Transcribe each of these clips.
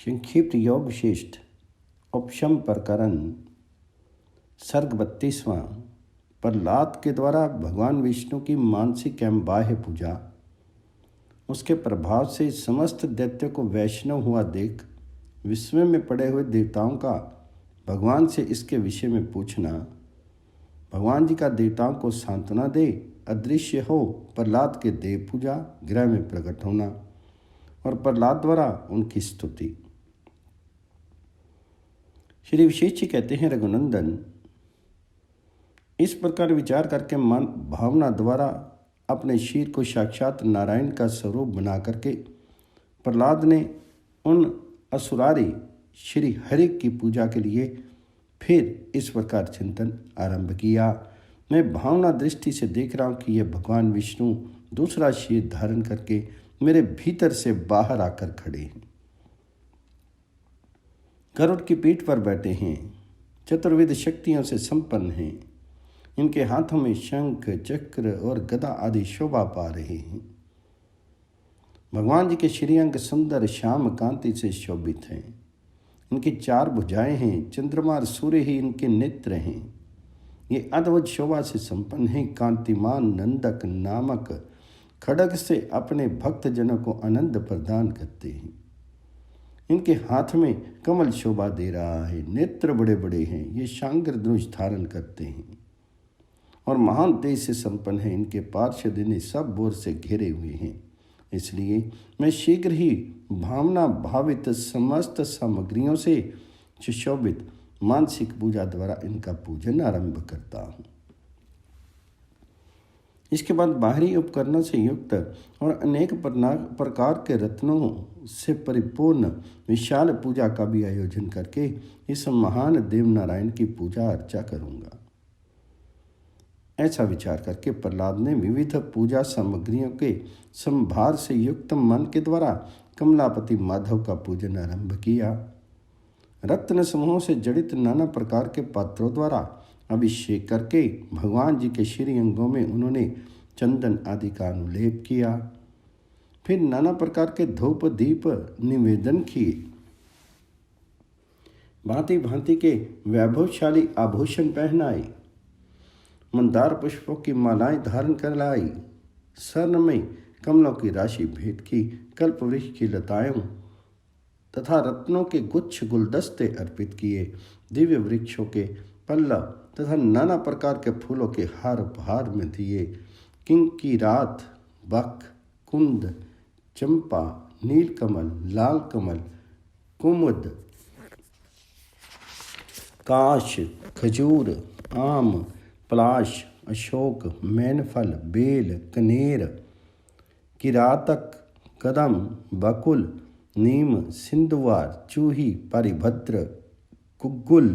संक्षिप्त योग विशिष्ट उपशम प्रकरण सर्ग 32वां। प्रहलाद के द्वारा भगवान विष्णु की मानसिक एवं बाह्य पूजा। उसके प्रभाव से समस्त दैत्यों को वैष्णव हुआ देख विस्मय में पड़े हुए देवताओं का भगवान से इसके विषय में पूछना। भगवान जी का देवताओं को सांत्वना दे अदृश्य हो प्रहलाद के देव पूजा गृह में प्रकट होना और प्रहलाद द्वारा उनकी स्तुति। श्री विशेष जी कहते हैं, रघुनंदन, इस प्रकार विचार करके मन भावना द्वारा अपने शीर को साक्षात नारायण का स्वरूप बना करके प्रहलाद ने उन असुरारी श्री हरि की पूजा के लिए फिर इस प्रकार चिंतन आरंभ किया। मैं भावना दृष्टि से देख रहा हूँ कि यह भगवान विष्णु दूसरा शीर धारण करके मेरे भीतर से बाहर आकर खड़े हैं। गरुड़ की पीठ पर बैठे हैं, चतुर्विध शक्तियों से संपन्न हैं। इनके हाथों में शंख चक्र और गदा आदि शोभा पा रहे हैं। भगवान जी के श्रीअंग सुंदर श्याम कांति से शोभित हैं। इनकी 4 भुजाएं हैं, चंद्रमा और सूर्य ही इनके नेत्र हैं। ये अद्भुत शोभा से संपन्न हैं। कांतिमान नंदक नामक खड्ग से अपने भक्तजनों को आनंद प्रदान करते हैं। इनके हाथ में कमल शोभा दे रहा है, नेत्र बड़े बड़े हैं। ये शांग्र धनुष धारण करते हैं और महान तेज से संपन्न है। इनके पार्षद इन्हें सब ओर से घेरे हुए हैं। इसलिए मैं शीघ्र ही भावना भावित समस्त सामग्रियों से सुशोभित मानसिक पूजा द्वारा इनका पूजन आरंभ करता हूँ। इसके बाद बाहरी उपकरणों से युक्त और अनेक प्रकार के रत्नों से परिपूर्ण विशाल पूजा का भी आयोजन करके इस महान देव नारायण की पूजा अर्चा करूँगा। ऐसा विचार करके प्रहलाद ने विविध पूजा सामग्रियों के संभार से युक्त मन के द्वारा कमलापति माधव का पूजन आरंभ किया। रत्न समूहों से जड़ित नाना प्रकार के पात्रों द्वारा अभिषेक करके भगवान जी के श्री अंगों में उन्होंने चंदन आदि का अनुलेप किया। फिर नाना प्रकार के धूप दीप निवेदन किए। भांति भांति के वैभवशाली आभूषण पहनाए। मंदार पुष्पों की मालाएं धारण कर लाई। स्वर्ण में कमलों की राशि भेंट की। कल्प वृक्ष की लताएं तथा रत्नों के गुच्छ गुलदस्ते अर्पित किए। दिव्य वृक्षों के पल्लव तथा नाना प्रकार के फूलों के हार उपहार में दिए। किंकिरात, बक, कुंद, चंपा, नीलकमल, लाल कमल, कुमुद, काश, खजूर, आम, पलाश, अशोक, मैनफल, बेल, कनेर, किरातक, कदम, बकुल, नीम, सिंधुवार, चूही, पारिभद्र, कुगुल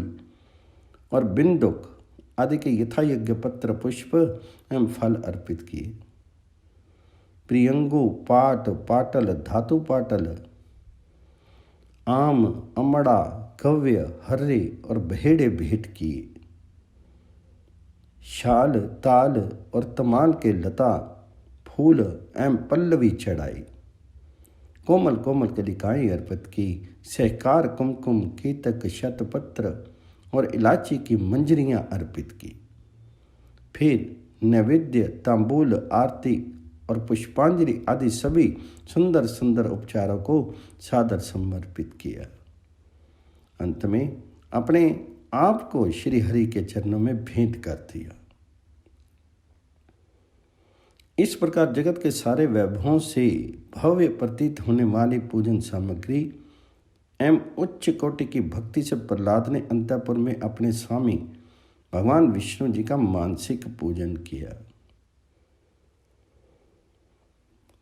और बिंदुक आदि के यथायोग्य पत्र पुष्प एवं फल अर्पित किए। प्रियंगु, पाट, पाटल, धातु पाटल, आम, अमड़ा, कव्य, हर्रे और भेड़े भेंट किए। शाल, ताल और तमाल के लता, फूल एवं पल्लवी चढ़ाई। कोमल कोमल कलिकाएं अर्पित की। सहकार, कुमकुम, कीतक, शतपत्र और इलायची की मंजरियां अर्पित की। फिर नैवेद्य, तांबूल, आरती और पुष्पांजलि आदि सभी सुंदर सुंदर उपचारों को सादर समर्पित किया। अंत में अपने आप को श्री हरि के चरणों में भेंट कर दिया। इस प्रकार जगत के सारे वैभवों से भव्य प्रतीत होने वाली पूजन सामग्री एवं उच्च कोटि की भक्ति से प्रहलाद ने अंतःपुर में अपने स्वामी भगवान विष्णु जी का मानसिक पूजन किया।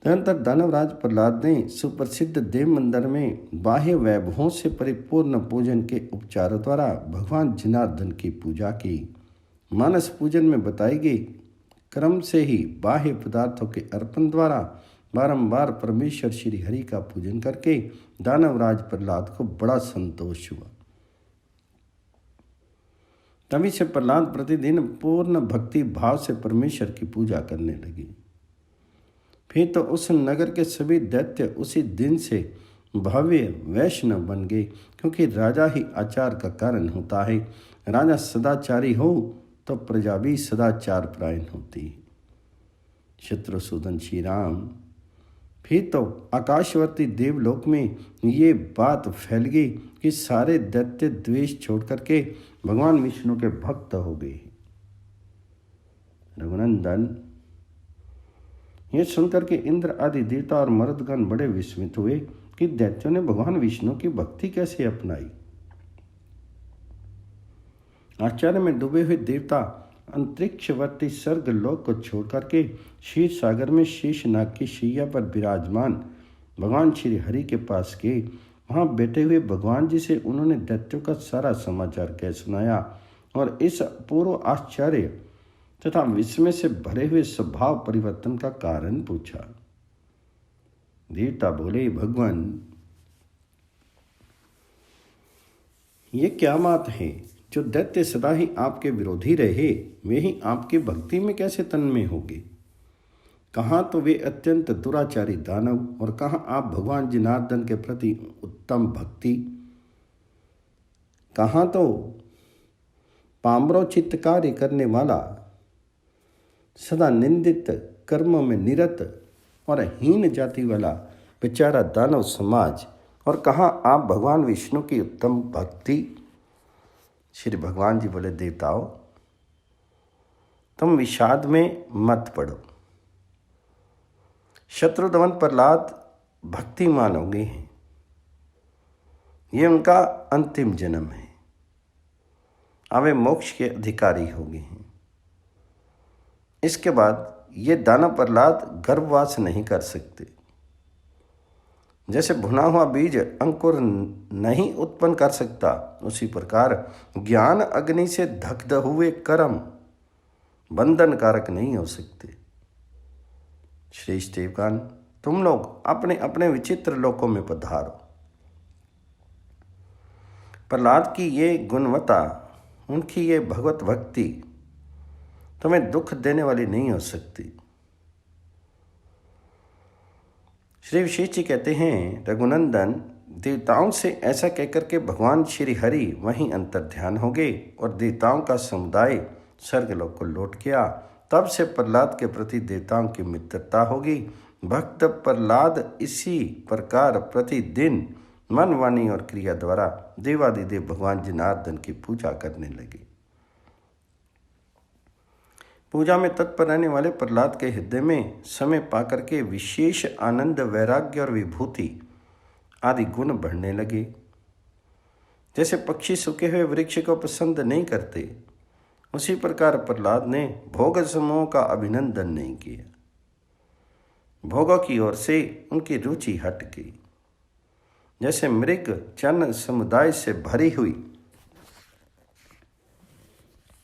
तदनंतर दानवराज प्रहलाद ने सुप्रसिद्ध देव मंदिर में बाह्य वैभवों से परिपूर्ण पूजन के उपचारों द्वारा भगवान जनार्दन की पूजा की। मानस पूजन में बताई गई क्रम से ही बाह्य पदार्थों के अर्पण द्वारा बारंबार परमेश्वर श्री हरि का पूजन करके दानवराज प्रहलाद को बड़ा संतोष हुआ। तभी से प्रहलाद प्रतिदिन पूर्ण भक्ति भाव से परमेश्वर की पूजा करने लगे। फिर तो उस नगर के सभी दैत्य उसी दिन से भव्य वैष्णव बन गए, क्योंकि राजा ही आचार का कारण होता है। राजा सदाचारी हो तो प्रजा भी सदाचार परायण होती है। शत्रुसूदन श्री राम। फिर तो आकाशवर्ती देवलोक में ये बात फैल गई कि सारे दैत्य द्वेष छोड़ करके भगवान विष्णु के भक्त हो गए। रघुनंदन, ये सुनकर के इंद्र आदि देवता और मरुदगण बड़े विस्मित हुए कि दैत्यों ने भगवान विष्णु की भक्ति कैसे अपनाई। आश्चर्य में डूबे हुए देवता अंतरिक्षवर्ती स्वर्ग लोक को छोड़ करके क्षीर सागर में शेषनाग की शैया पर विराजमान भगवान श्री हरि के पास गए। वहां बैठे हुए भगवान जी से उन्होंने दैत्यों का सारा समाचार कह सुनाया और इस अपूर्व आश्चर्य तथा विस्मय से भरे हुए स्वभाव परिवर्तन का कारण पूछा। देवता बोले, भगवान, ये क्या बात है? जो दैत्य सदा ही आपके विरोधी रहे, वे ही आपकी भक्ति में कैसे तन्मय होंगे? कहाँ तो वे अत्यंत दुराचारी दानव और कहाँ आप भगवान जनार्दन के प्रति उत्तम भक्ति। कहाँ तो पामरोचित कार्य करने वाला, सदा निंदित कर्मों में निरत और हीन जाति वाला बेचारा दानव समाज, और कहाँ आप भगवान विष्णु की उत्तम भक्ति। श्री भगवान जी बोले, देवताओं, तुम विषाद में मत पड़ो। शत्रुदमन प्रहलाद भक्तिमान हो गए हैं, ये उनका अंतिम जन्म है। अब वे मोक्ष के अधिकारी हो गए हैं। इसके बाद ये दानव प्रहलाद गर्भवास नहीं कर सकते। जैसे भुना हुआ बीज अंकुर नहीं उत्पन्न कर सकता, उसी प्रकार ज्ञान अग्नि से दग्ध हुए कर्म बंधन कारक नहीं हो सकते। श्रेष्ठ देवगण, तुम लोग अपने अपने विचित्र लोकों में पधारो। प्रहलाद की ये गुणवत्ता, उनकी ये भगवत भक्ति तुम्हें दुख देने वाली नहीं हो सकती। श्री विशेष जी कहते हैं, रघुनंदन, देवताओं से ऐसा कहकर के भगवान श्री हरि वहीं अंतर ध्यान हो गए और देवताओं का समुदाय स्वर्गलोक को लौट गया। तब से प्रहलाद के प्रति देवताओं की मित्रता होगी। भक्त प्रहलाद इसी प्रकार प्रतिदिन मन, वाणी और क्रिया द्वारा देवादिदेव भगवान जनार्दन की पूजा करने लगे। पूजा में तत्पर रहने वाले प्रहलाद के हृदय में समय पाकर के विशेष आनंद, वैराग्य और विभूति आदि गुण बढ़ने लगे। जैसे पक्षी सूखे हुए वृक्ष को पसंद नहीं करते, उसी प्रकार प्रहलाद ने भोग समूह का अभिनंदन नहीं किया। भोगों की ओर से उनकी रुचि हट गई। जैसे मृग चन समुदाय से भरी हुई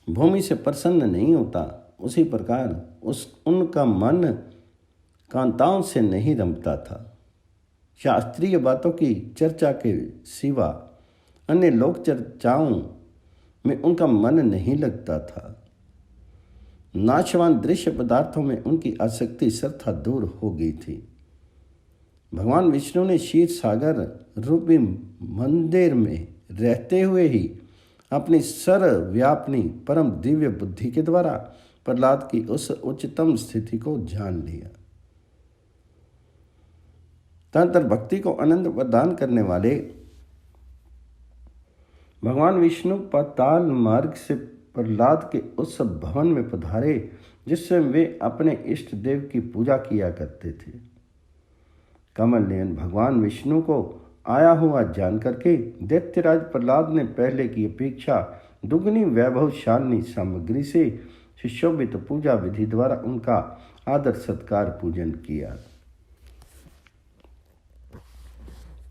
भूमि से प्रसन्न नहीं होता, उसी प्रकार उनका मन कांताओं से नहीं रमता था। शास्त्रीय बातों की चर्चा के सिवा अन्य लोक चर्चाओं में उनका मन नहीं लगता था। नाशवान दृश्य पदार्थों में उनकी आसक्ति सर्वथा दूर हो गई थी। भगवान विष्णु ने क्षीर सागर रूपी मंदिर में रहते हुए ही अपनी सर्वव्यापनी परम दिव्य बुद्धि के द्वारा प्रहलाद की उस उच्चतम स्थिति को जान लिया। तदंतर भक्ति को आनंद प्रदान करने वाले भगवान विष्णु पाताल मार्ग से प्रहलाद के उस भवन में पधारे जिससे वे अपने इष्ट देव की पूजा किया करते थे। कमल नयन भगवान विष्णु को आया हुआ जान करके दैत्यराज प्रहलाद ने पहले की अपेक्षा दुगनी वैभवशालिनी सामग्री से सुशोभित पूजा विधि द्वारा उनका आदर सत्कार पूजन किया।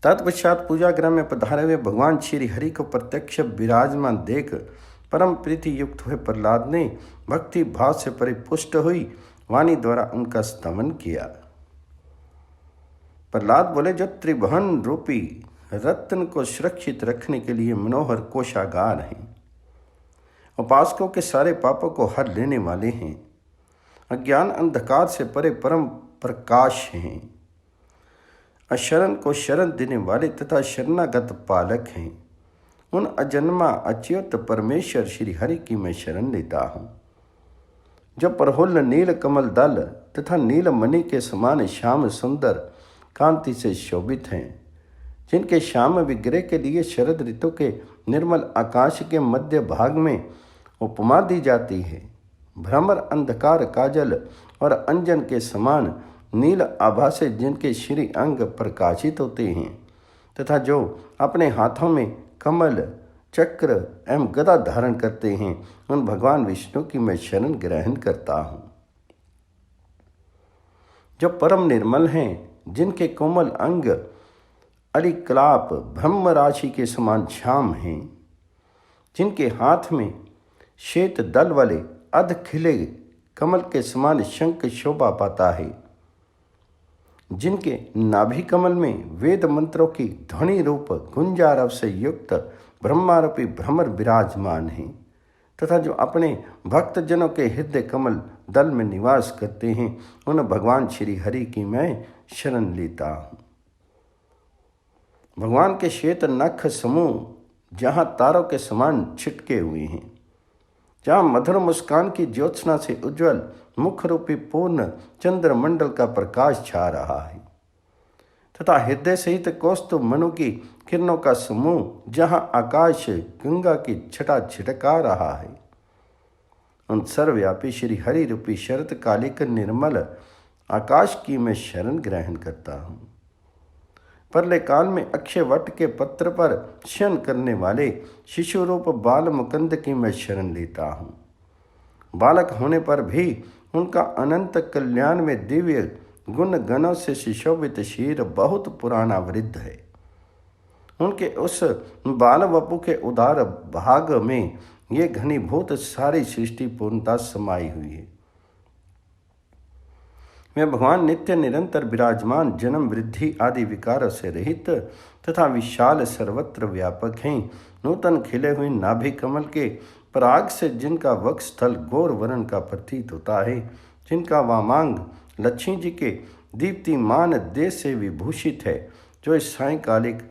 तत्पश्चात पूजा गृह में पधारे हुए भगवान श्री हरि को प्रत्यक्ष विराजमान देख परम प्रीति युक्त हुए प्रहलाद ने भक्ति भाव से परिपुष्ट हुई वाणी द्वारा उनका स्तमन किया। प्रहलाद बोले, जो त्रिभुवन रूपी रत्न को सुरक्षित रखने के लिए मनोहर कोषागार हैं, उपासकों के सारे पापों को हर लेने वाले हैं, अज्ञान अंधकार से परे परम प्रकाश हैं, अशरण को शरण देने वाले तथा शरणागत पालक हैं। उन अजन्मा अच्युत परमेश्वर श्री हरि की मैं शरण लेता हूँ, जो प्रफुल्ल नील कमल दल तथा नील मणि के समान श्याम सुंदर कांति से शोभित हैं, जिनके श्याम विग्रह के लिए शरद ऋतु के निर्मल आकाश के मध्य भाग में उपमा दी जाती है। भ्रमर अंधकार काजल और अंजन के समान नील आभा से जिनके श्री अंग प्रकाशित होते हैं तथा जो अपने हाथों में कमल चक्र एवं गदा धारण करते हैं, उन भगवान विष्णु की मैं शरण ग्रहण करता हूँ। जो परम निर्मल हैं, जिनके कोमल अंग अलिकलाप ब्रह्म राशि के समान श्याम हैं, जिनके हाथ में श्वेत दल वाले अध खिले कमल के समान शंख शोभा पाता है, जिनके नाभि कमल में वेद मंत्रों की ध्वनि रूप गुंजारव से युक्त ब्रह्मारूपी भ्रमर विराजमान हैं तथा जो अपने भक्तजनों के हृदय कमल दल में निवास करते हैं, उन भगवान श्री हरि की मैं शरण लेता हूँ। भगवान के श्वेत नख समूह जहाँ तारों के समान छिटके हुए हैं, जहाँ मधुर मुस्कान की ज्योत्सना से उज्ज्वल मुख रूपी पूर्ण चंद्रमंडल का प्रकाश छा रहा है तथा हृदय सहित कौस्तुभ मनु की किरणों का समूह जहाँ आकाश गंगा की छटा छिटका रहा है, उन सर्वव्यापी श्री हरि रूपी शरत कालिक निर्मल आकाश की मैं शरण ग्रहण करता हूँ। प्रलय काल में अक्षय वट के पत्र पर शयन करने वाले शिशु रूप बाल मुकुंद की मैं शरण लेता हूँ। बालक होने पर भी उनका अनंत कल्याण में दिव्य गुण गणों से सुशोभित शीर बहुत पुराना वृद्ध है। उनके उस बाल वपु के उदार भाग में ये घनीभूत सारी सृष्टि पूर्णता समाई हुई है। वे भगवान नित्य निरंतर विराजमान, जन्म वृद्धि आदि विकारों से रहित तथा विशाल सर्वत्र व्यापक हैं। नूतन खिले हुए नाभि कमल के पराग से जिनका वक्ष स्थल गौर वर्ण का प्रतीत होता है, जिनका वामांग लक्ष्मी जी के दीप्तिमान देश से विभूषित है, जो इस सायंकालिक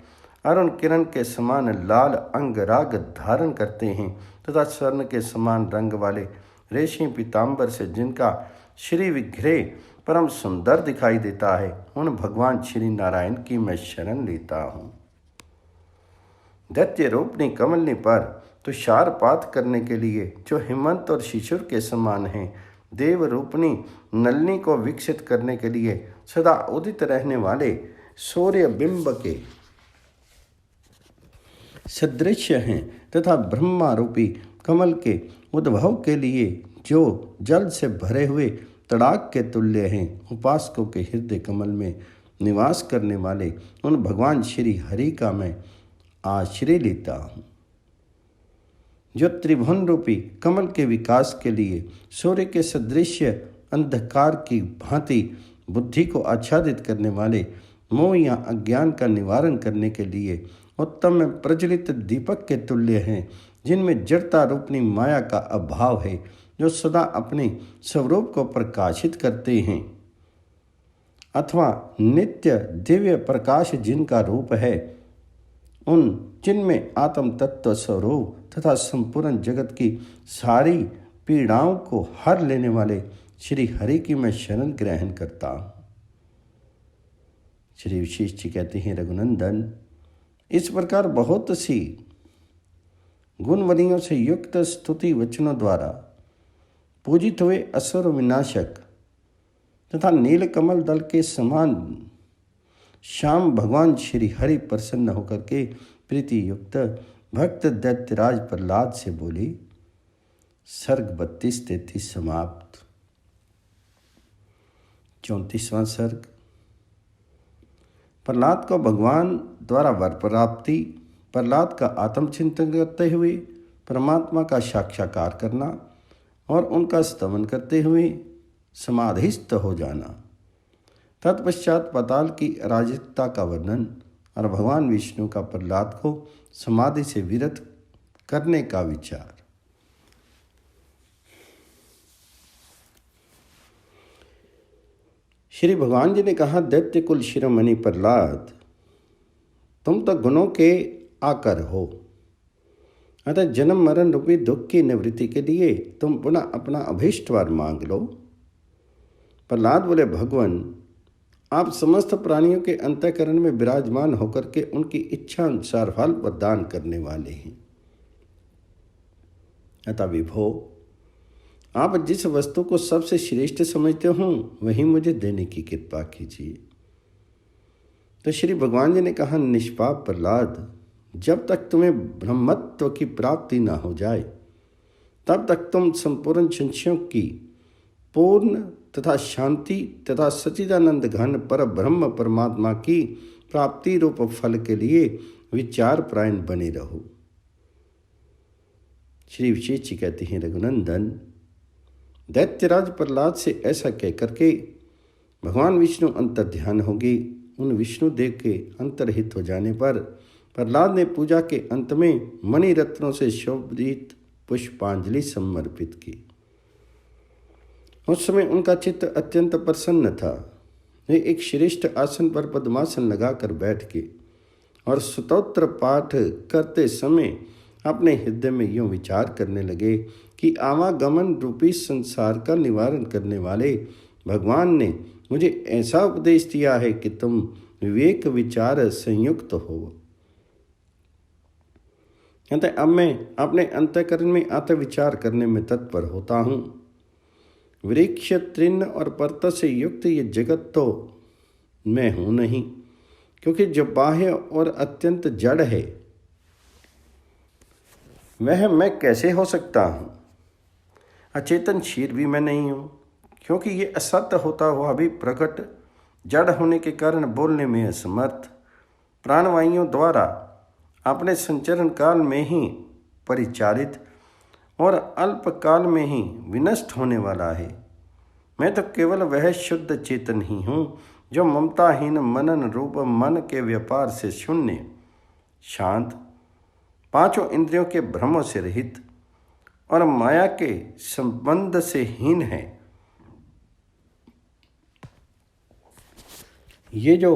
अरुण किरण के समान लाल अंग राग धारण करते हैं तथा स्वर्ण के समान रंग वाले रेशमी पीताम्बर से जिनका श्री विग्रह परम सुंदर दिखाई देता है, उन भगवान श्री नारायण की मैं शरण लेता हूँ। दैत्य रूपनी कमलनी पर तुषारपात करने के लिए जो हेमंत और शिशिर के समान हैं, देव रूपनी नलनी को विकसित करने के लिए सदा उदित रहने वाले सूर्य बिंब के सदृश हैं तथा ब्रह्मा रूपी कमल के उद्भव के लिए जो जल से भरे हुए तड़ाक के तुल्य हैं, उपासकों के हृदय कमल में निवास करने वाले उन भगवान श्री हरि का मैं आश्रय लेता हूँ। जो त्रिभुवन रूपी कमल के विकास के लिए सूर्य के सदृश अंधकार की भांति बुद्धि को आच्छादित करने वाले मोह या अज्ञान का निवारण करने के लिए उत्तम प्रज्वलित दीपक के तुल्य हैं, जिनमें जड़ता रूपनी माया का अभाव है, जो सदा अपने स्वरूप को प्रकाशित करते हैं, अथवा नित्य दिव्य प्रकाश जिनका रूप है, उन जिनमें आत्म तत्व स्वरूप तथा संपूर्ण जगत की सारी पीड़ाओं को हर लेने वाले श्री हरि की मैं शरण ग्रहण करता हूँ। श्री विशेष जी कहते हैं, रघुनंदन, इस प्रकार बहुत सी गुणवलियों से युक्त स्तुति वचनों द्वारा पूजित हुए असुर विनाशक तथा नीलकमल दल के समान श्याम भगवान श्री हरि प्रसन्न होकर के प्रीति युक्त भक्त दैत्यराज प्रहलाद से बोली। सर्ग 32-33 समाप्त। 34वां सर्ग। प्रहलाद को भगवान द्वारा वर प्राप्ति। प्रहलाद का आत्मचिंतन करते हुए परमात्मा का साक्षात्कार करना और उनका स्तवन करते हुए समाधिस्थ हो जाना। तत्पश्चात पाताल की अराजकता का वर्णन और भगवान विष्णु का प्रहलाद को समाधि से विरत करने का विचार। श्री भगवान जी ने कहा, दैत्य कुल शिरोमणि प्रहलाद, तुम तो गुणों के आकर हो, अतः जन्म मरण रूपी दुख की निवृत्ति के लिए तुम पुनः अपना अभीष्ट वर मांग लो। प्रहलाद बोले, भगवान, आप समस्त प्राणियों के अंतःकरण में विराजमान होकर के उनकी इच्छा अनुसार फल प्रदान करने वाले हैं। अतः विभो, आप जिस वस्तु को सबसे श्रेष्ठ समझते हो वही मुझे देने की कृपा कीजिए। तो श्री भगवान जी ने कहा, निष्पाप प्रहलाद, जब तक तुम्हें ब्रह्मत्व की प्राप्ति न हो जाए तब तक तुम संपूर्ण संशयों की पूर्ण तथा शांति तथा सच्चिदानंद घन पर ब्रह्म परमात्मा की प्राप्ति रूप फल के लिए विचार प्रायण बने रहो। श्री विशेष जी कहते हैं, रघुनंदन, दैत्यराज प्रहलाद से ऐसा कह करके भगवान विष्णु अंतर ध्यान होगी। उन विष्णु देव के अंतर्हित हो जाने पर प्रहलाद ने पूजा के अंत में मणि रत्नों से शोभित पुष्पांजलि समर्पित की। उस समय उनका चित्त अत्यंत प्रसन्न था। वे एक श्रेष्ठ आसन पर पद्मासन लगाकर बैठ के और स्तोत्र पाठ करते समय अपने हृदय में यूं विचार करने लगे कि आवागमन रूपी संसार का निवारण करने वाले भगवान ने मुझे ऐसा उपदेश दिया है कि तुम विवेक विचार संयुक्त हो। अतः अब मैं अपने अंतःकरण में आत्मविचार करने में तत्पर होता हूँ। वृक्ष, तृण और पर्वत से युक्त ये जगत तो मैं हूँ नहीं, क्योंकि जो बाह्य और अत्यंत जड़ है वह मैं कैसे हो सकता हूँ। अचेतन क्षीर भी मैं नहीं हूँ, क्योंकि ये असत्य होता हुआ भी प्रकट, जड़ होने के कारण बोलने में असमर्थ, प्राणवायुओं द्वारा अपने संचरण काल में ही परिचारित और अल्प काल में ही विनष्ट होने वाला है। मैं तो केवल वह शुद्ध चेतन ही हूँ जो ममताहीन मनन रूप मन के व्यापार से शून्य, शांत, पांचों इंद्रियों के भ्रमों से रहित और माया के संबंध से हीन है। ये जो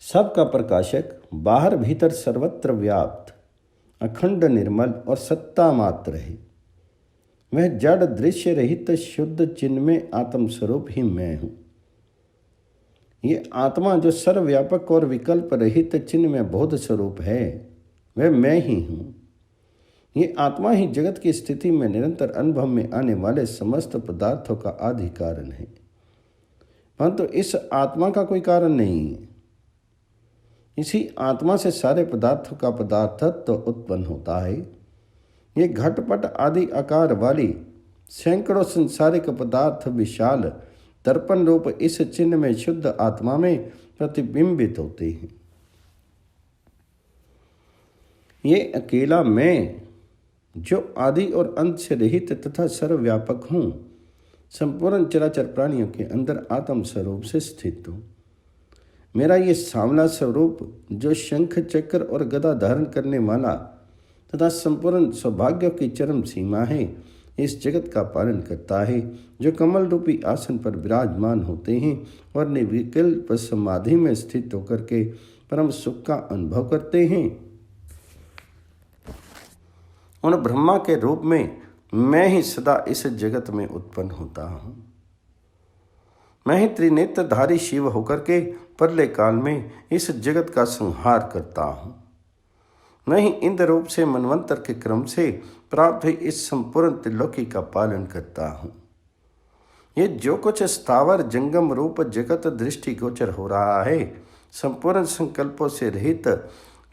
सबका प्रकाशक, बाहर भीतर सर्वत्र व्याप्त, अखंड निर्मल और सत्ता मात्र है, वह जड़ दृश्य रहित शुद्ध चिन्मय आत्म स्वरूप ही मैं हूँ। ये आत्मा जो सर्वव्यापक और विकल्प रहित चिन्मय बोध स्वरूप है, वह मैं ही हूँ। ये आत्मा ही जगत की स्थिति में निरंतर अनुभव में आने वाले समस्त पदार्थों का आदि कारण है, परंतु इस आत्मा का कोई कारण नहीं है। इसी आत्मा से सारे पदार्थों का पदार्थत्व उत्पन्न होता है। ये घटपट आदि आकार वाली सैकड़ों संसारिक पदार्थ विशाल दर्पण रूप इस चिन्ह में शुद्ध आत्मा में प्रतिबिंबित होते हैं। ये अकेला मैं, जो आदि और अंत से रहित तथा सर्वव्यापक हूँ, संपूर्ण चराचर प्राणियों के अंदर आत्म स्वरूप से स्थित हूँ। मेरा ये सांवला स्वरूप, जो शंख चक्र और गदा धारण करने वाला तथा संपूर्ण सौभाग्य की चरम सीमा है, इस जगत का पालन करता है, जो कमल रूपी आसन पर विराजमान होते हैं और निर्विकल्प समाधि में स्थित होकर के परम सुख का अनुभव करते हैं। उन ब्रह्मा के रूप में मैं ही सदा इस जगत में उत्पन्न होता हूँ। मैं ही त्रिनेत्रधारी शिव होकर के प्रलय काल में इस जगत का संहार करता हूँ। मैं ही इंद्र रूप से मनवंतर के क्रम से प्राप्त हुई इस संपूर्ण त्रिलोकी का पालन करता हूँ। ये जो कुछ स्थावर जंगम रूप जगत दृष्टिगोचर हो रहा है, संपूर्ण संकल्पों से रहित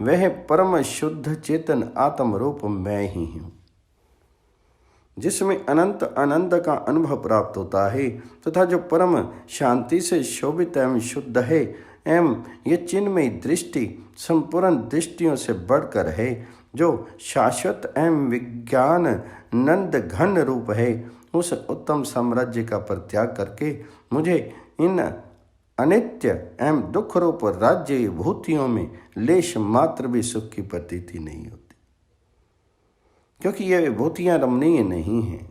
वह परम शुद्ध चेतन आत्म रूप मैं ही हूँ, जिसमें अनंत आनंद का अनुभव प्राप्त होता है तथा जो परम शांति से शोभित एवं शुद्ध है एवं ये चिन्मय दृष्टि संपूर्ण दृष्टियों से बढ़कर है, जो शाश्वत एवं विज्ञान नंद घन रूप है। उस उत्तम साम्राज्य का परित्याग करके मुझे इन अनित्य एवं दुख रूप राज्य विभूतियों में लेश मात्र भी सुख की प्रतीति नहीं होती, क्योंकि ये विभूतियाँ रमणीय नहीं हैं।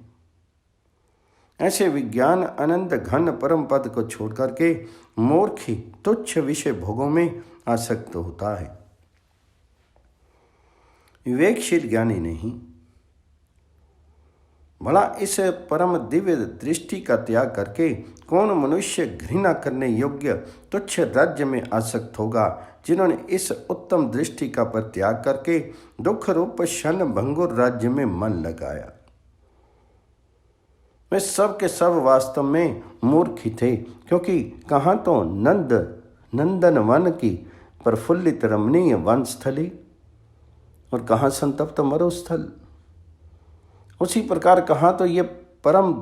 ऐसे विज्ञान आनंद घन परम पद को छोड़ करके मूर्ख ही तुच्छ विषय भोगों में आसक्त होता है। विवेकशील ज्ञानी नहीं, भला इस परम दिव्य दृष्टि का त्याग करके कौन मनुष्य घृणा करने योग्य तुच्छ राज्य में आसक्त होगा, जिन्होंने इस उत्तम दृष्टि का परित्याग करके दुख रूप क्षण भंगुर राज्य में मन लगाया। वे सब के सब वास्तव में मूर्ख ही थे, क्योंकि कहाँ तो नंदन वन की प्रफुल्लित रमणीय वनस्थली और कहाँ संतप्त मरुस्थल। उसी प्रकार कहाँ तो ये परम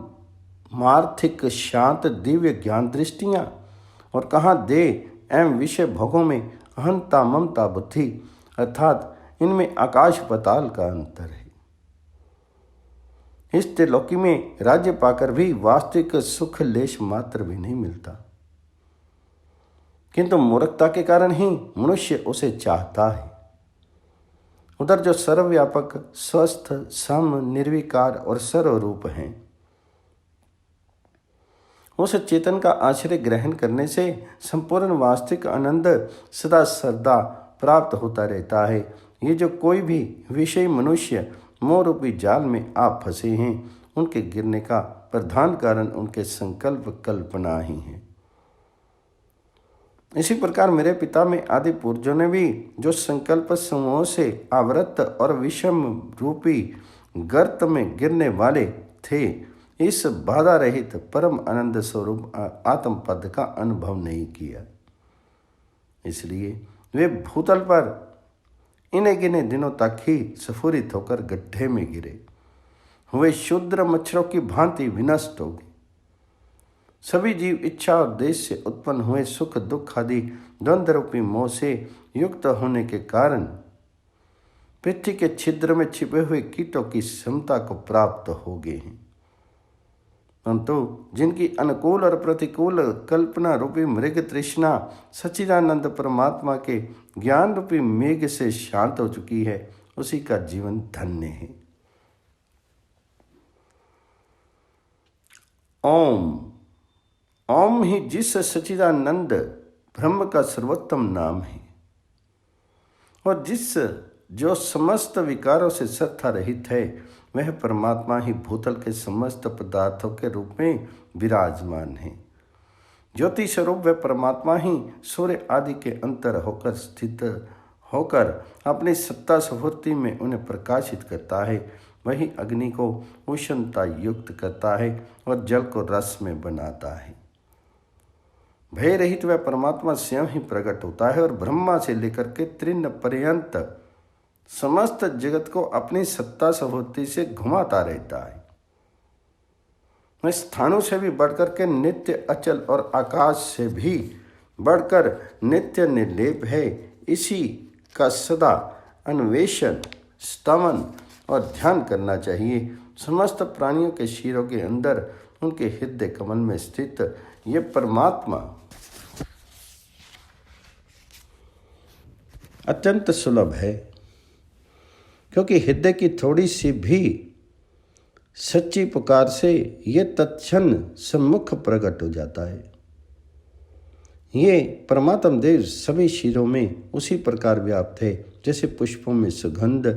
मार्थिक शांत दिव्य ज्ञान दृष्टियाँ और कहाँ देह एवं विषय भोगों में अहंता ममता बुद्धि, अर्थात इनमें आकाश पाताल का अंतर है। इस त्रिलोकी में राज्य पाकर भी वास्तविक सुख लेश मात्र भी नहीं मिलता, किंतु मूर्खता के कारण ही मनुष्य उसे चाहता है। उधर जो सर्वव्यापक स्वस्थ सम निर्विकार और सर्वरूप हैं, उस चेतन का आश्रय ग्रहण करने से संपूर्ण वास्तविक आनंद सदा सर्वदा प्राप्त होता रहता है। ये जो कोई भी विषय मनुष्य मोह रूपी जाल में आप फंसे हैं, उनके गिरने का प्रधान कारण उनके संकल्प कल्पना ही है। इसी प्रकार मेरे पिता में आदि पूर्वजों ने भी जो संकल्प समूहों से आवृत और विषम रूपी गर्त में गिरने वाले थे, इस बाधा रहित परम आनंद स्वरूप आत्म पद का अनुभव नहीं किया। इसलिए वे भूतल पर इन्हें गिने दिनों तक ही स्फुरित होकर गड्ढे में गिरे हुए क्षुद्र मच्छरों की भांति विनष्ट हो गए। सभी जीव इच्छा और देश से उत्पन्न हुए सुख दुख आदि द्वंद्व रूपी मोह से युक्त होने के कारण पृथ्वी के छिद्र में छिपे हुए कीटों की क्षमता को प्राप्त हो गए हैं, परंतु जिनकी अनुकूल और प्रतिकूल कल्पना रूपी मृग तृष्णा सच्चिदानंद परमात्मा के ज्ञान रूपी मेघ से शांत हो चुकी है, उसी का जीवन धन्य है। ओम ही जिस सच्चिदानंद ब्रह्म का सर्वोत्तम नाम है और जो समस्त विकारों से सत्ता रहित है, वह परमात्मा ही भूतल के समस्त पदार्थों के रूप में विराजमान है। ज्योति स्वरूप वह परमात्मा ही सूर्य आदि के अंतर होकर स्थित होकर अपनी सत्ता स्फूर्ति में उन्हें प्रकाशित करता है। वही अग्नि को उष्णता युक्त करता है और जल को रस में बनाता है। भय रहित वह परमात्मा स्वयं ही प्रकट होता है और ब्रह्मा से लेकर के तृण पर्यंत समस्त जगत को अपनी सत्ता स्फूर्ति से घुमाता रहता है। वह स्थानों से भी बढ़कर के नित्य अचल और आकाश से भी बढ़कर नित्य निर्लेप है। इसी का सदा अन्वेषण स्तमन और ध्यान करना चाहिए। समस्त प्राणियों के शिरों के अंदर उनके हृदय कमल में स्थित ये परमात्मा अत्यंत सुलभ है, क्योंकि हृदय की थोड़ी सी भी सच्ची पुकार से ये तत्क्षण सम्मुख प्रकट हो जाता है। ये परमात्म देव सभी शिरों में उसी प्रकार व्याप्त है जैसे पुष्पों में सुगंध,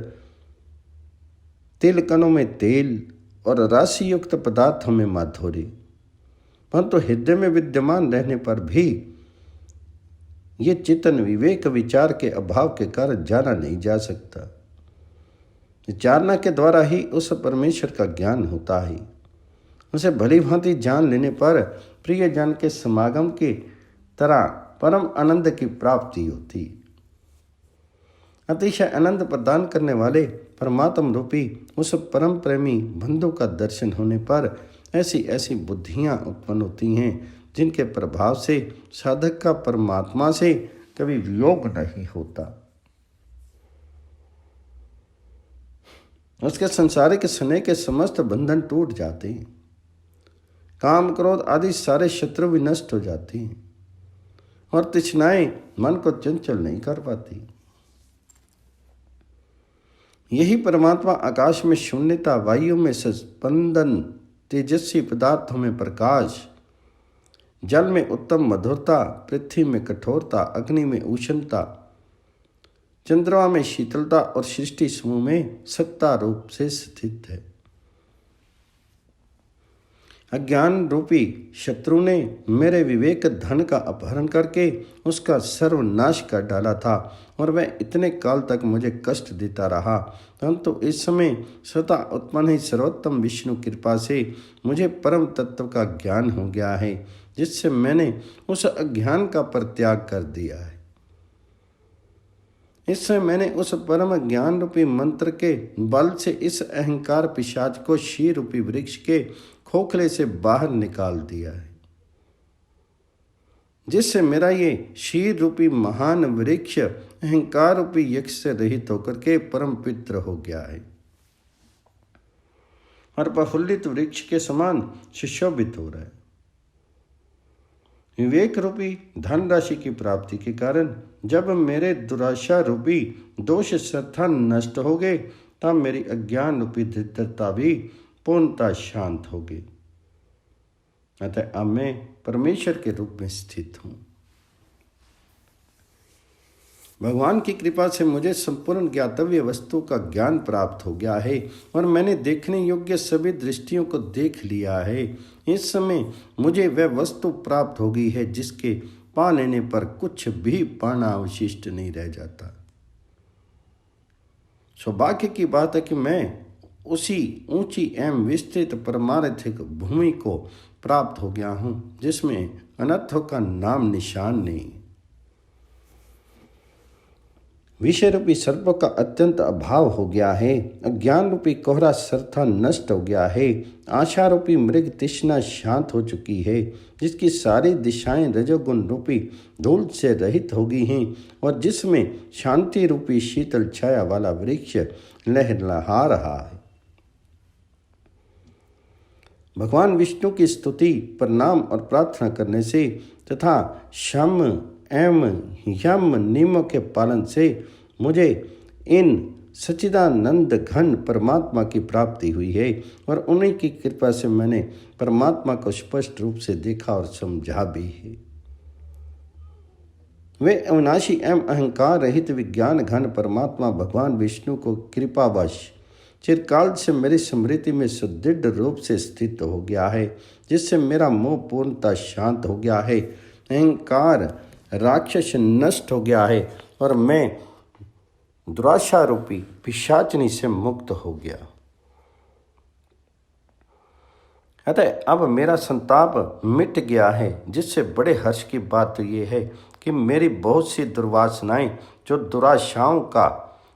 तिलकनों में तेल और राशि युक्त पदार्थों में माधुर्य। परंतु हृदय में विद्यमान रहने पर भी ये चितन विवेक विचार के अभाव के कारण जाना नहीं जा सकता। विचारना के द्वारा ही उस परमेश्वर का ज्ञान होता है। उसे भली भांति जान लेने पर प्रियजन के समागम की तरह परम आनंद की प्राप्ति होती। अतिशय आनंद प्रदान करने वाले परमात्म रूपी उस परम प्रेमी बंधु का दर्शन होने पर ऐसी ऐसी बुद्धियां उत्पन्न होती हैं जिनके प्रभाव से साधक का परमात्मा से कभी वियोग नहीं होता। उसके संसारिक स्नेह के समस्त बंधन टूट जाते हैं। काम क्रोध आदि सारे शत्रु भी नष्ट हो जाते हैं और तृष्णाएं मन को चंचल नहीं कर पाती। यही परमात्मा आकाश में शून्यता, वायु में स्पंदन, तेजस्वी पदार्थों में प्रकाश, जल में उत्तम मधुरता, पृथ्वी में कठोरता, अग्नि में उष्णता, चंद्रमा में शीतलता और सृष्टि समूह में सत्ता रूप से स्थित है। अज्ञान रूपी शत्रु ने मेरे विवेक धन का अपहरण करके उसका सर्वनाश कर डाला था और वह इतने काल तक मुझे कष्ट देता रहा, परंतु इस समय स्वतः उत्पन्न ही सर्वोत्तम विष्णु कृपा से मुझे परम तत्व का ज्ञान हो गया है, जिससे मैंने उस अज्ञान का परित्याग कर दिया है। इससे मैंने उस परम ज्ञान रूपी मंत्र के बल से इस अहंकार पिशाच को शीर रूपी वृक्ष के खोखले से बाहर निकाल दिया है, जिससे मेरा ये शीर रूपी महान वृक्ष अहंकार रूपी यक्ष से रहित होकर के परम पवित्र हो गया है और प्रफुल्लित वृक्ष के समान सुशोभित हो रहा है। विवेक रूपी धनराशि की प्राप्ति के कारण जब मेरे दुराशा रूपी दोष श्रद्धा नष्ट हो गए, तब मेरी अज्ञान रूपी दरिद्रता भी पूर्णतः शांत हो गई। अतः अब मैं परमेश्वर के रूप में स्थित हूँ। भगवान की कृपा से मुझे संपूर्ण ज्ञातव्य वस्तु का ज्ञान प्राप्त हो गया है और मैंने देखने योग्य सभी दृष्टियों को देख लिया है। इस समय मुझे वह वस्तु प्राप्त हो गई है जिसके पा लेने पर कुछ भी पाना अवशिष्ट नहीं रह जाता। सौभाग्य की बात है कि मैं उसी ऊंची एवं विस्तृत परमार्थिक भूमि को प्राप्त हो गया हूँ जिसमें अनर्थों का नाम निशान नहीं। विषय रूपी सर्प का अत्यंत अभाव हो गया है, अज्ञान रूपी कोहरा सरथा नष्ट हो गया है, आशा रूपी मृग तृष्णा शांत हो चुकी है, जिसकी सारी दिशाएं रजोगुण रूपी धूल से रहित हो गई हैं और जिसमें शांति रूपी शीतल छाया वाला वृक्ष लहलहा रहा है। भगवान विष्णु की स्तुति, प्रणाम और प्रार्थना करने से तथा शम एवं यम नियमों के पालन से मुझे इन सच्चिदानंद घन परमात्मा की प्राप्ति हुई है और उन्हीं की कृपा से मैंने परमात्मा को स्पष्ट रूप से देखा और समझा भी है। वे अविनाशी एवं अहंकार रहित विज्ञान घन परमात्मा भगवान विष्णु को कृपावश चिरकाल से मेरी स्मृति में सुदृढ़ रूप से स्थित हो गया है, जिससे मेरा मोह पूर्णतः शांत हो गया है, अहंकार राक्षस नष्ट हो गया है और मैं दुराशा रूपी पिशाचनी से मुक्त हो गया। अतः अब मेरा संताप मिट गया है, जिससे बड़े हर्ष की बात तो ये है कि मेरी बहुत सी दुर्वासनाएं जो दुराशाओं का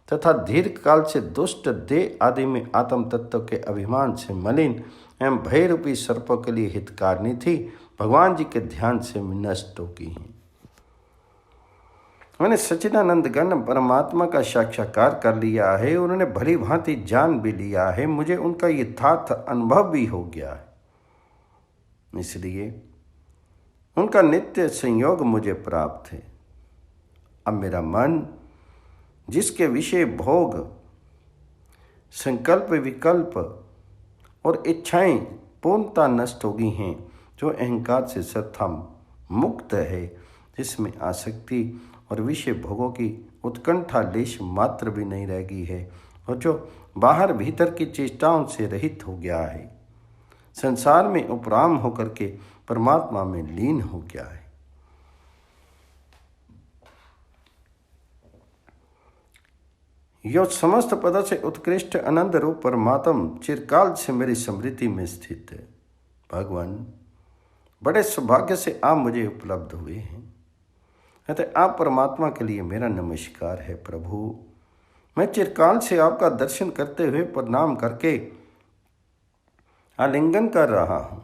तथा दीर्घ काल से दुष्ट देह आदि में आत्म तत्व के अभिमान से मलिन एवं भय रूपी सर्पों के लिए हितकारिणी थी, भगवान जी के ध्यान से नष्ट हो गई हैं। मैंने सच्चिदानंद घन परमात्मा का साक्षात्कार कर लिया है, उन्होंने भली भांति जान भी लिया है, मुझे उनका यथार्थ अनुभव भी हो गया है, इसलिए उनका नित्य संयोग मुझे प्राप्त है। अब मेरा मन जिसके विषय भोग, संकल्प, विकल्प और इच्छाएं पूर्णतः नष्ट हो गई हैं, जो अहंकार से सर्वथा मुक्त है, जिसमें आसक्ति और विषय भोगों की उत्कंठा लेश मात्र भी नहीं रह गई है और जो बाहर भीतर की चेष्टाओं से रहित हो गया है, संसार में उपराम होकर के परमात्मा में लीन हो गया है। यो समस्त पद से उत्कृष्ट आनंद रूप परमात्म चिरकाल से मेरी स्मृति में स्थित है। भगवान, बड़े सौभाग्य से आप मुझे उपलब्ध हुए हैं, अतः आप परमात्मा के लिए मेरा नमस्कार है। प्रभु, मैं चिरकाल से आपका दर्शन करते हुए प्रणाम करके आलिंगन कर रहा हूँ।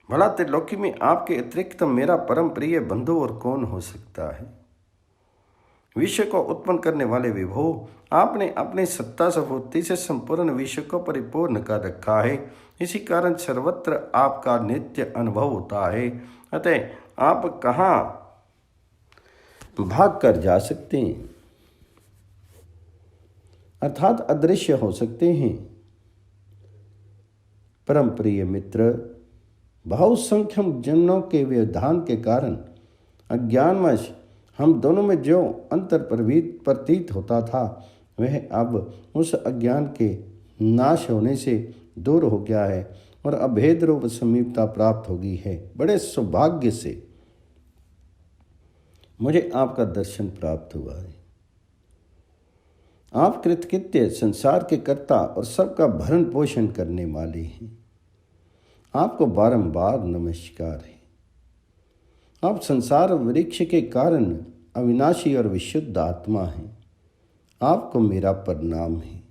भला त्रिलोकी में आपके अतिरिक्त मेरा परम प्रिय बंधु और कौन हो सकता है। विश्व को उत्पन्न करने वाले विभो, आपने अपनी सत्ता संपूर्ति से संपूर्ण विश्व को परिपूर्ण कर रखा है, इसी कारण सर्वत्र आपका नित्य अनुभव होता है। अतः आप कहाँ भाग कर जा सकते हैं, अर्थात अदृश्य हो सकते हैं। परम प्रिय मित्र, बहुसंख्यक जन्मों के व्यवधान के कारण अज्ञानवश हम दोनों में जो अंतर प्रतीत होता था, वह अब उस अज्ञान के नाश होने से दूर हो गया है और अभेद रूप समीपता प्राप्त हो गई है। बड़े सौभाग्य से मुझे आपका दर्शन प्राप्त हुआ है। आप कृतकृत्य, संसार के कर्ता और सबका भरण पोषण करने वाले हैं। आपको बारंबार नमस्कार है। आप संसार वृक्ष के कारण अविनाशी और विशुद्ध आत्मा हैं। आपको मेरा प्रणाम है।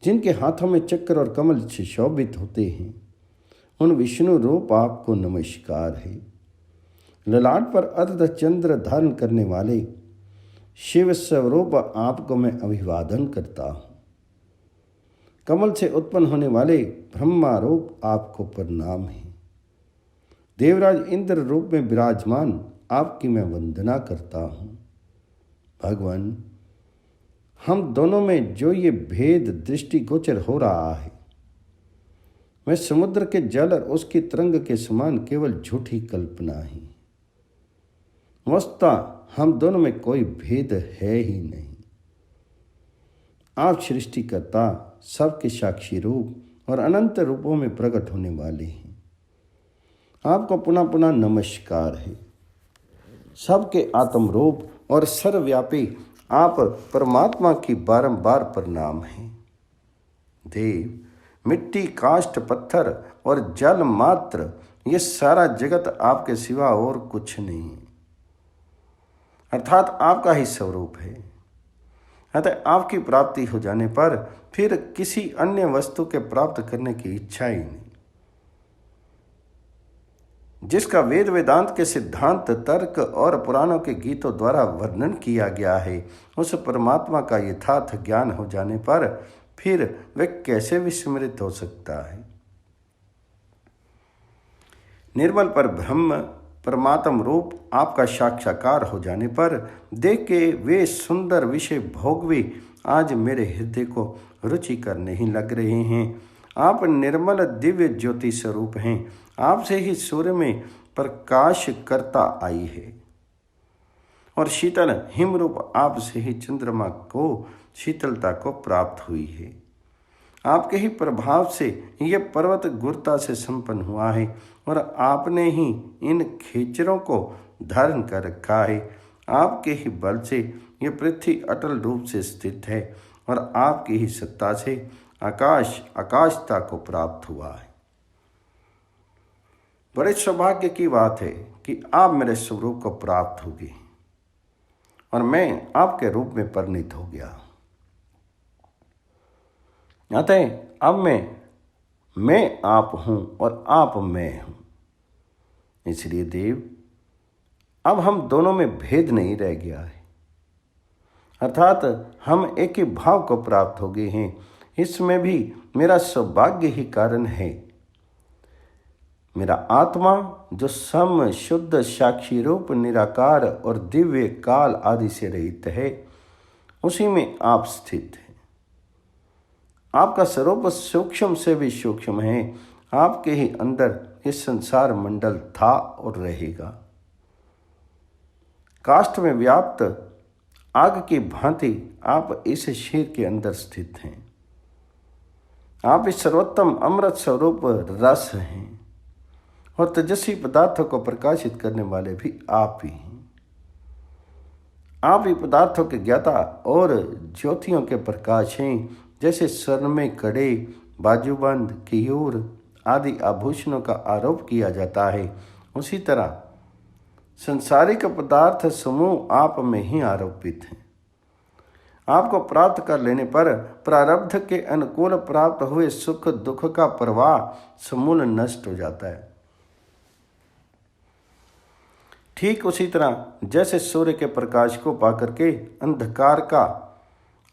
जिनके हाथों में चक्र और कमल से शोभित होते हैं, उन विष्णु रूप आपको नमस्कार है। ललाट पर अर्धचंद्र धारण करने वाले शिव स्वरूप आपको मैं अभिवादन करता हूँ। कमल से उत्पन्न होने वाले ब्रह्मा रूप आपको प्रणाम है। देवराज इंद्र रूप में विराजमान आपकी मैं वंदना करता हूँ। भगवान, हम दोनों में जो ये भेद दृष्टिगोचर हो रहा है, वह समुद्र के जल और उसकी तरंग के समान केवल झूठी कल्पना है। वस्तुतः हम दोनों में कोई भेद है ही नहीं। आप सृष्टिकर्ता, सबके साक्षी रूप और अनंत रूपों में प्रकट होने वाले हैं। आपको पुनः पुनः नमस्कार है। सबके आत्म रूप और सर्वव्यापी आप परमात्मा की बारंबार प्रणाम है। देव, मिट्टी, काष्ठ, पत्थर और जल मात्र, ये सारा जगत आपके सिवा और कुछ नहीं, अर्थात आपका ही स्वरूप है। अतः आपकी प्राप्ति हो जाने पर फिर किसी अन्य वस्तु के प्राप्त करने की इच्छा ही नहीं। जिसका वेद वेदांत के सिद्धांत, तर्क और पुराणों के गीतों द्वारा वर्णन किया गया है, उस परमात्मा का यथार्थ ज्ञान हो जाने पर फिर वह कैसे विस्मृत हो सकता है। निर्मल पर ब्रह्म परमात्म रूप आपका साक्षात्कार हो जाने पर देख के वे सुंदर विषय भोग भी आज मेरे हृदय को रुचिकर नहीं लग रहे हैं। आप निर्मल दिव्य ज्योति स्वरूप हैं। आपसे ही सूर्य में प्रकाश करता आई है और शीतल हिमरूप आपसे ही चंद्रमा को शीतलता को प्राप्त हुई है। आपके ही प्रभाव से यह पर्वत गुरुता से संपन्न हुआ है और आपने ही इन खेचरों को धारण कर रखा है। आपके ही बल से यह पृथ्वी अटल रूप से स्थित है और आपकी ही सत्ता से आकाश आकाशता को प्राप्त हुआ है। बड़े सौभाग्य की बात है कि आप मेरे स्वरूप को प्राप्त हो गए और मैं आपके रूप में परिणित हो गया। अतः अब मैं आप हूं और आप मैं हूं। इसलिए देव, अब हम दोनों में भेद नहीं रह गया है, अर्थात हम एक ही भाव को प्राप्त हो गए हैं। इसमें भी मेरा सौभाग्य ही कारण है। मेरा आत्मा जो सम शुद्ध साक्षी रूप निराकार और दिव्य काल आदि से रहित है, उसी में आप स्थित हैं। आपका स्वरूप सूक्ष्म से भी सूक्ष्म है। आपके ही अंदर इस संसार मंडल था और रहेगा। काष्ठ में व्याप्त आग की भांति आप इस शरीर के अंदर स्थित हैं। आप इस सर्वोत्तम अमृत स्वरूप रस हैं और तेजस्वी पदार्थों को प्रकाशित करने वाले भी आप ही हैं। आप ही पदार्थों के ज्ञाता और ज्योतियों के प्रकाश हैं। जैसे स्वर्ण में कड़े, बाजूबंद, कियूर आदि आभूषणों का आरोप किया जाता है, उसी तरह संसारिक पदार्थ समूह आप में ही आरोपित हैं। आपको प्राप्त कर लेने पर प्रारब्ध के अनुकूल प्राप्त हुए सुख दुख का प्रवाह समूल नष्ट हो जाता है। ठीक उसी तरह जैसे सूर्य के प्रकाश को पाकर के अंधकार का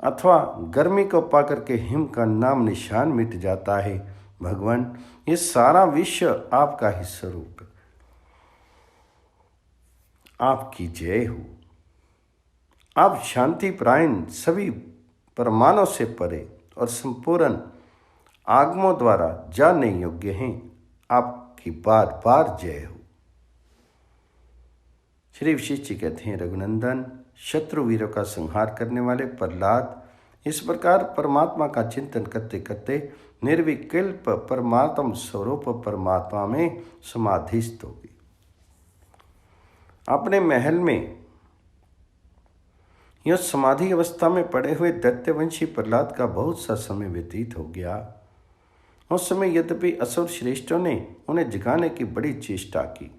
अथवा गर्मी को पाकर के हिम का नाम निशान मिट जाता है, भगवान, ये सारा विश्व आपका ही स्वरूप है। आपकी जय हो। आप शांति प्रायण, सभी परमाणु से परे और संपूर्ण आगमों द्वारा जानने योग्य हैं। आपकी बार बार जय हो। श्री वशिष्ठ जी कहते हैं, रघुनंदन, शत्रु वीरों का संहार करने वाले प्रहलाद इस प्रकार परमात्मा का चिंतन करते करते निर्विकल्प परमात्म स्वरूप परमात्मा में समाधिस्थ हो गए। अपने महल में यह समाधि अवस्था में पड़े हुए दैत्यवंशी प्रहलाद का बहुत सा समय व्यतीत हो गया। उस समय यद्यपि असुर श्रेष्ठों ने उन्हें जगाने की बड़ी चेष्टा की,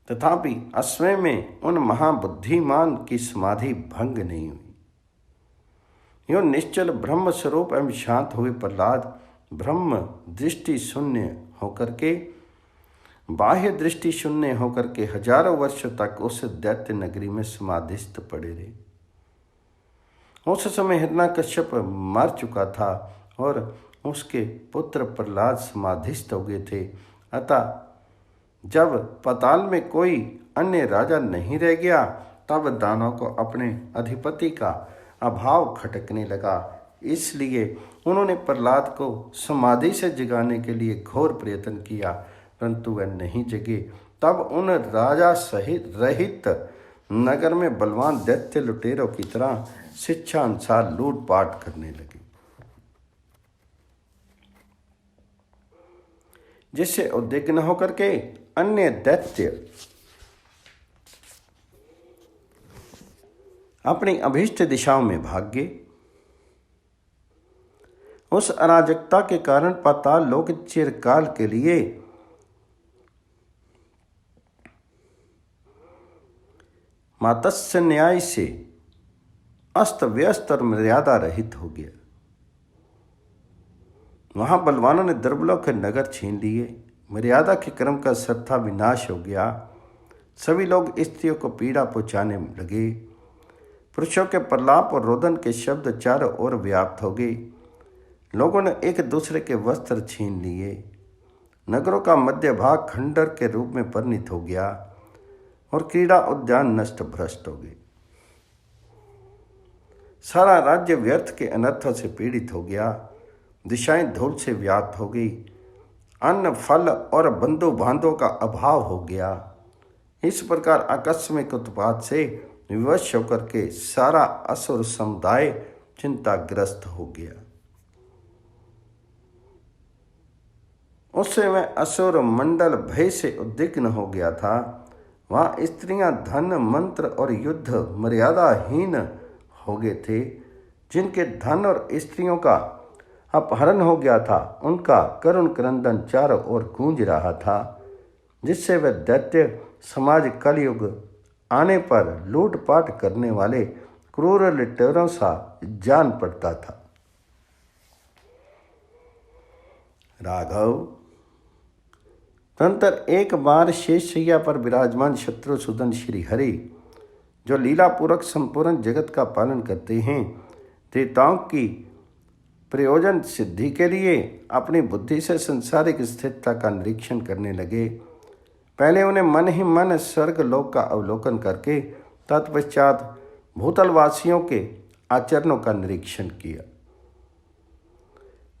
तथापि अस्वय में उन महाबुद्धिमान की समाधि भंग नहीं हुई। यो निश्चल ब्रह्म स्वरूप एवं शांत हुए प्रहलाद ब्रह्म दृष्टि शून्य होकर के, बाह्य दृष्टि शून्य होकर के हजारों वर्षों तक उस दैत्य नगरी में समाधिस्थ पड़े रहे। उस समय हिरण्यकश्यप मर चुका था और उसके पुत्र प्रहलाद समाधिस्थ हो गए थे। अतः जब पाताल में कोई अन्य राजा नहीं रह गया, तब दानवों को अपने अधिपति का अभाव खटकने लगा। इसलिए उन्होंने प्रहलाद को समाधि से जगाने के लिए घोर प्रयत्न किया, परंतु वह नहीं जगे। तब उन राजा सहित रहित नगर में बलवान दैत्य लुटेरों की तरह शिक्षा अनुसार लूटपाट करने लगे, जिससे उद्विग्न होकर के अन्य दैत्य अपनी अभीष्ट दिशाओं में भाग गए। उस अराजकता के कारण पाताल लोक चिरकाल के लिए मातस्य न्याय से अस्त व्यस्त और मर्यादा रहित हो गया। वहां बलवानों ने दुर्बलों के नगर छीन लिए, मर्यादा के क्रम का सर्वथा विनाश हो गया। सभी लोग स्त्रियों को पीड़ा पहुंचाने लगे। पुरुषों के प्रलाप और रोदन के शब्द चारों ओर व्याप्त हो गए। लोगों ने एक दूसरे के वस्त्र छीन लिए। नगरों का मध्य भाग खंडर के रूप में परिणित हो गया और क्रीड़ा उद्यान नष्ट भ्रष्ट हो गए। सारा राज्य व्यर्थ के अनर्थों से पीड़ित हो गया। दिशाएं धूल से व्याप्त हो गई। अन्न, फल और बंधु बांधों का अभाव हो गया। इस प्रकार आकस्मिक उत्पात से विवश होकर के सारा असुर समुदाय चिंताग्रस्त हो गया। उससे वह असुर मंडल भय से उद्विग्न हो गया था। वहाँ स्त्रियां धन, मंत्र और युद्ध मर्यादाहीन हो गए थे। जिनके धन और स्त्रियों का अपहरण हो गया था, उनका करुण क्रंदन चारों ओर गूंज रहा था, जिससे वह दैत्य समाज कलयुग आने पर लूटपाट करने वाले क्रूर लुटेरों सा जान पड़ता था। राघव, तदंतर एक बार शेषशैया पर विराजमान शत्रुसूदन श्री हरि, जो लीलापूर्वक संपूर्ण जगत का पालन करते हैं, देवताओं की प्रयोजन सिद्धि के लिए अपनी बुद्धि से संसारिक स्थिरता का निरीक्षण करने लगे। पहले उन्हें मन ही मन स्वर्ग लोक का अवलोकन करके तत्पश्चात भूतलवासियों के आचरणों का निरीक्षण किया।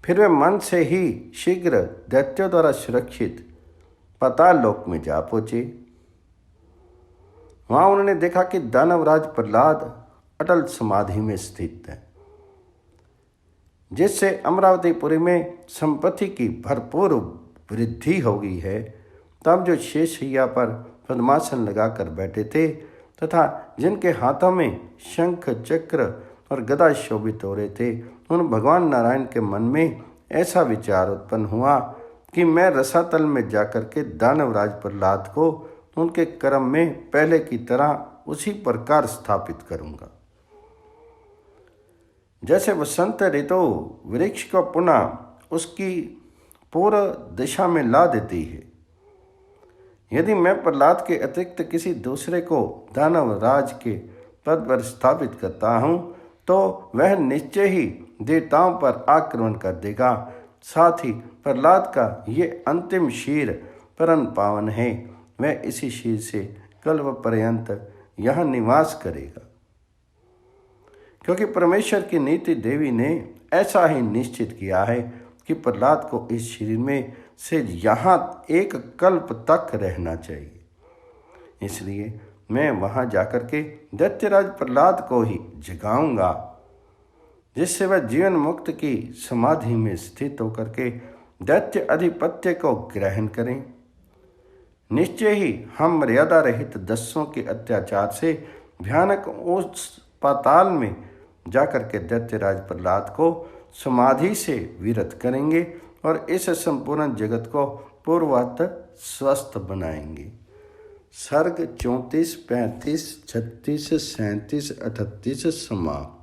फिर वे मन से ही शीघ्र दैत्यों द्वारा सुरक्षित पाताल लोक में जा पहुंचे। वहां उन्होंने देखा कि दानवराज प्रहलाद अटल समाधि में स्थित है, जिससे अमरावतीपुरी में संपत्ति की भरपूर वृद्धि हो गई है। तब जो शेषशैया पर पद्मासन लगाकर बैठे थे तथा जिनके हाथों में शंख, चक्र और गदा शोभित हो रहे थे, उन भगवान नारायण के मन में ऐसा विचार उत्पन्न हुआ कि मैं रसातल में जाकर के दानवराज प्रहलाद को उनके क्रम में पहले की तरह उसी प्रकार स्थापित करूंगा, जैसे वसंत ऋतु वृक्ष को पुनः उसकी पूर्व दिशा में ला देती है। यदि मैं प्रहलाद के अतिरिक्त किसी दूसरे को दानवराज के पद पर स्थापित करता हूँ, तो वह निश्चय ही देवताओं पर आक्रमण कर देगा। साथ ही प्रहलाद का ये अंतिम शीर परम पावन है। वह इसी शीर से कल्प पर्यंत यहाँ निवास करेगा, क्योंकि परमेश्वर की नीति देवी ने ऐसा ही निश्चित किया है। कि प्रहलाद को इस शरीर में से यहाँ एक कल्प तक रहना चाहिए। इसलिए मैं वहाँ जाकर के दैत्यराज प्रहलाद को ही जगाऊंगा, जिससे वह जीवन मुक्त की समाधि में स्थित होकर के दैत्य अधिपत्य को ग्रहण करें। निश्चय ही हम मर्यादा रहित दस्यों के अत्याचार से भयानक उस पाताल में जाकर के दैत्यराज प्रहलाद को समाधि से विरत करेंगे और इस संपूर्ण जगत को पूर्ववत स्वस्थ बनाएंगे। सर्ग 34, 35, 36, 37, 38 समाप्त।